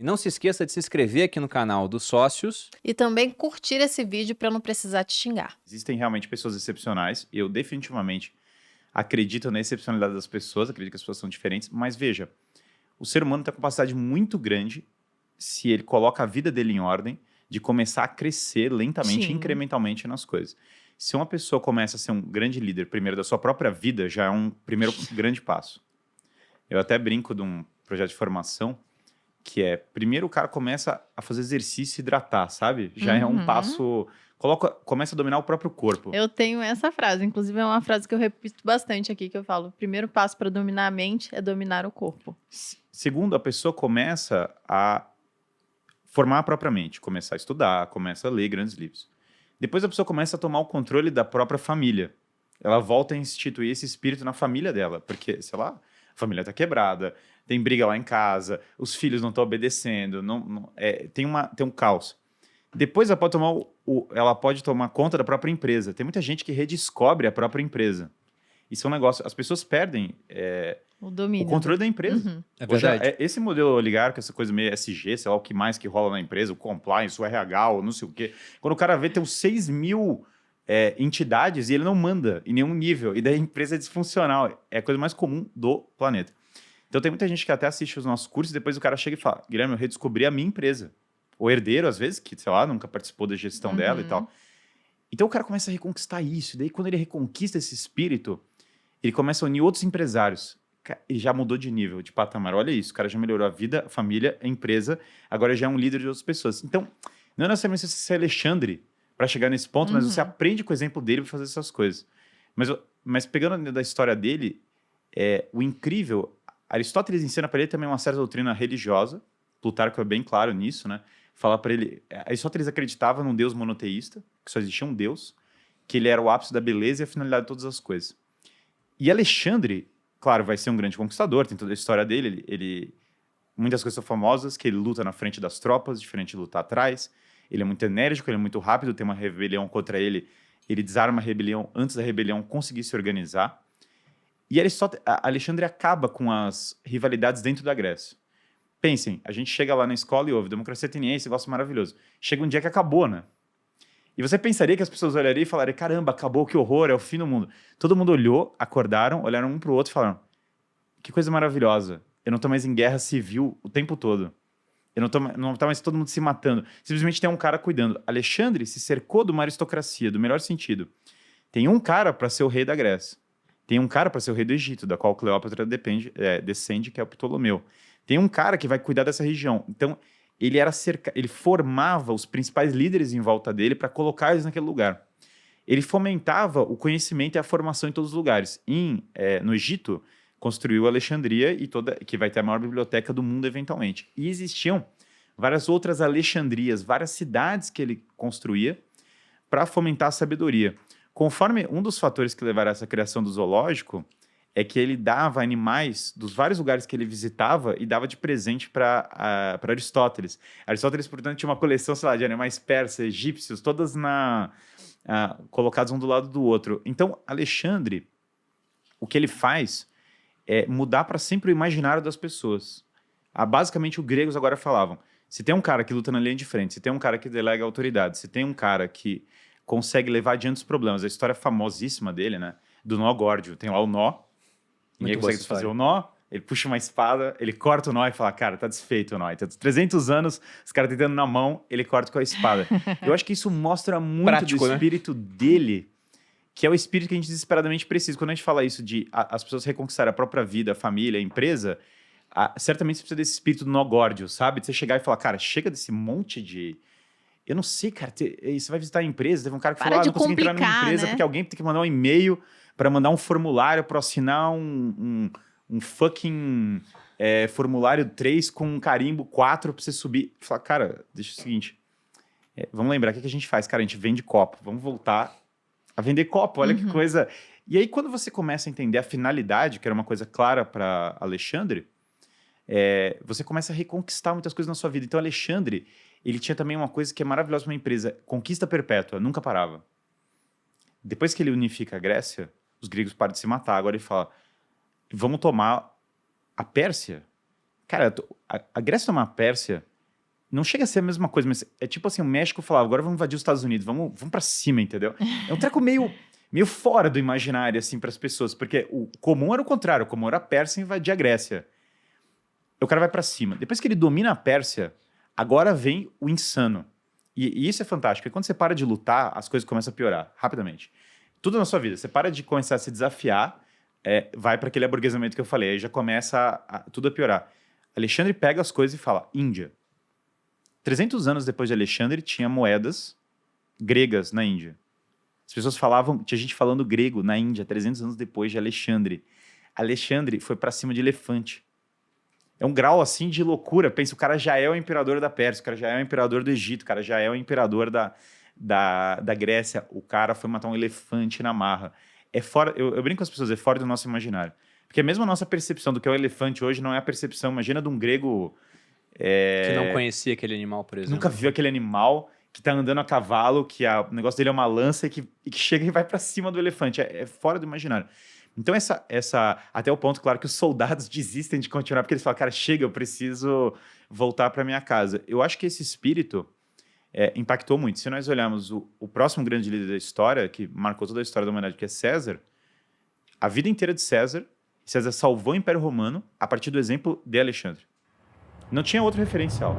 E não se esqueça de se inscrever aqui no canal dos sócios. E também curtir esse vídeo para não precisar te xingar. Existem realmente pessoas excepcionais. Eu definitivamente acredito na excepcionalidade das pessoas, acredito que as pessoas são diferentes, mas veja, o ser humano tem uma capacidade muito grande, se ele coloca a vida dele em ordem, de começar a crescer lentamente, Sim. incrementalmente nas coisas. Se uma pessoa começa a ser um grande líder primeiro da sua própria vida, já é um primeiro grande passo. Eu até brinco de um projeto de formação, que é, primeiro o cara começa a fazer exercício e hidratar, sabe? Já é um passo, começa a dominar o próprio corpo. Eu tenho essa frase, inclusive é uma frase que eu repito bastante aqui, que eu falo, o primeiro passo para dominar a mente é dominar o corpo. Segundo, a pessoa começa a formar a própria mente, começar a estudar, começa a ler grandes livros. Depois a pessoa começa a tomar o controle da própria família. Ela volta a instituir esse espírito na família dela, porque, sei lá, a família está quebrada, tem briga lá em casa, os filhos não estão obedecendo, tem um caos. Depois ela pode tomar conta da própria empresa. Tem muita gente que redescobre a própria empresa. Isso é um negócio, as pessoas perdem O domínio. o controle da empresa. É Hoje, verdade. esse modelo oligarca, essa coisa meio SG, sei lá o que mais que rola na empresa, o compliance, o RH, o não sei o quê. Quando o cara vê, tem uns 6 mil entidades e ele não manda em nenhum nível. E daí a empresa é disfuncional. É a coisa mais comum do planeta. Então tem muita gente que até assiste os nossos cursos e depois o cara chega e fala, Guilherme, eu redescobri a minha empresa. O herdeiro, às vezes, que, sei lá, nunca participou da gestão dela e tal. Então o cara começa a reconquistar isso. E daí quando ele reconquista esse espírito, ele começa a unir outros empresários. Ele já mudou de nível, de patamar. Olha isso, o cara já melhorou a vida, a família, a empresa, agora já é um líder de outras pessoas. Então, não é necessariamente você ser Alexandre para chegar nesse ponto, mas você aprende com o exemplo dele para fazer essas coisas. Mas pegando da história dele, o incrível, Aristóteles ensina para ele também uma certa doutrina religiosa, Plutarco é bem claro nisso, né? Fala para ele, Aristóteles acreditava num Deus monoteísta, que só existia um Deus, que ele era o ápice da beleza e a finalidade de todas as coisas. E Alexandre, claro, vai ser um grande conquistador, tem toda a história dele, muitas coisas são famosas, que ele luta na frente das tropas, diferente de lutar atrás, ele é muito enérgico, ele é muito rápido, tem uma rebelião contra ele, ele desarma a rebelião antes da rebelião conseguir se organizar. E Alexandre acaba com as rivalidades dentro da Grécia. Pensem, a gente chega lá na escola e ouve democracia ateniense, negócio maravilhoso. Chega um dia que acabou, né? E você pensaria que as pessoas olhariam e falariam, caramba, acabou, que horror, é o fim do mundo. Todo mundo olhou, acordaram, olharam um pro outro e falaram, que coisa maravilhosa, eu não tô mais em guerra civil o tempo todo. Não tá mais todo mundo se matando. Simplesmente tem um cara cuidando. Alexandre se cercou de uma aristocracia, do melhor sentido. Tem um cara para ser o rei da Grécia. Tem um cara para ser o rei do Egito, da qual Cleópatra descende, que é o Ptolomeu. Tem um cara que vai cuidar dessa região. Então, ele formava os principais líderes em volta dele para colocar eles naquele lugar. Ele fomentava o conhecimento e a formação em todos os lugares. No Egito, construiu Alexandria, que vai ter a maior biblioteca do mundo eventualmente. E existiam várias outras Alexandrias, várias cidades que ele construía para fomentar a sabedoria. Conforme um dos fatores que levaram a essa criação do zoológico é que ele dava animais dos vários lugares que ele visitava e dava de presente para Aristóteles. Aristóteles, portanto, tinha uma coleção, sei lá, de animais persas, egípcios, todas colocados um do lado do outro. Então, Alexandre, o que ele faz é mudar para sempre o imaginário das pessoas. Basicamente, os gregos agora falavam, se tem um cara que luta na linha de frente, se tem um cara que delega autoridade, se tem um cara que consegue levar adiante os problemas. A história famosíssima dele, né? Do nó górdio. Tem lá o nó, ninguém consegue desfazer o nó, ele puxa uma espada, ele corta o nó e fala, cara, tá desfeito o nó. Então, 300 anos, os caras tentando na mão, ele corta com a espada. Eu acho que isso mostra muito Prático, do espírito dele, que é o espírito que a gente desesperadamente precisa. Quando a gente fala isso de as pessoas reconquistarem a própria vida, a família, a empresa, certamente você precisa desse espírito do nó górdio, sabe? De você chegar e falar, cara, chega desse monte de... Eu não sei, cara, você vai visitar a empresa, teve um cara que falou, não consigo entrar numa empresa, né? Porque alguém tem que mandar um e-mail para mandar um formulário para assinar um fucking formulário 3 com um carimbo 4 para você subir. Falar, cara, deixa o seguinte, vamos lembrar, o que a gente faz? Cara, a gente vende copo, vamos voltar a vender copo, olha que coisa. E aí, quando você começa a entender a finalidade, que era uma coisa clara para Alexandre, você começa a reconquistar muitas coisas na sua vida. Então, Alexandre, ele tinha também uma coisa que é maravilhosa para uma empresa, conquista perpétua, nunca parava. Depois que ele unifica a Grécia, os gregos param de se matar. Agora ele fala, vamos tomar a Pérsia. Cara, a Grécia tomar a Pérsia Não chega a ser a mesma coisa, mas é tipo assim, o México falava, agora vamos invadir os Estados Unidos, vamos pra cima, entendeu? É um treco meio fora do imaginário, assim, pras pessoas, porque o comum era o contrário, o comum era a Pérsia invadir a Grécia. O cara vai pra cima. Depois que ele domina a Pérsia, agora vem o insano. E isso é fantástico, porque quando você para de lutar, as coisas começam a piorar, rapidamente. Tudo na sua vida, você para de começar a se desafiar, vai para aquele aburguesamento que eu falei, aí já começa tudo a piorar. Alexandre pega as coisas e fala, Índia. 300 anos depois de Alexandre, tinha moedas gregas na Índia. As pessoas falavam, tinha gente falando grego na Índia, 300 anos depois de Alexandre. Alexandre foi para cima de elefante. É um grau assim de loucura. Pensa, o cara já é o imperador da Pérsia, o cara já é o imperador do Egito, o cara já é o imperador da Grécia. O cara foi matar um elefante na marra. É fora, eu brinco com as pessoas, é fora do nosso imaginário. Porque mesmo a nossa percepção do que é o elefante hoje não é a percepção, imagina de um grego... Que não conhecia aquele animal, por exemplo. Nunca viu aquele animal que tá andando a cavalo, que o negócio dele é uma lança e que chega e vai para cima do elefante. É fora do imaginário. Então, até o ponto, claro, que os soldados desistem de continuar, porque eles falam, cara, chega, eu preciso voltar para minha casa. Eu acho que esse espírito impactou muito. Se nós olharmos o próximo grande líder da história, que marcou toda a história da humanidade, que é César, a vida inteira de César salvou o Império Romano a partir do exemplo de Alexandre. Não tinha outro referencial.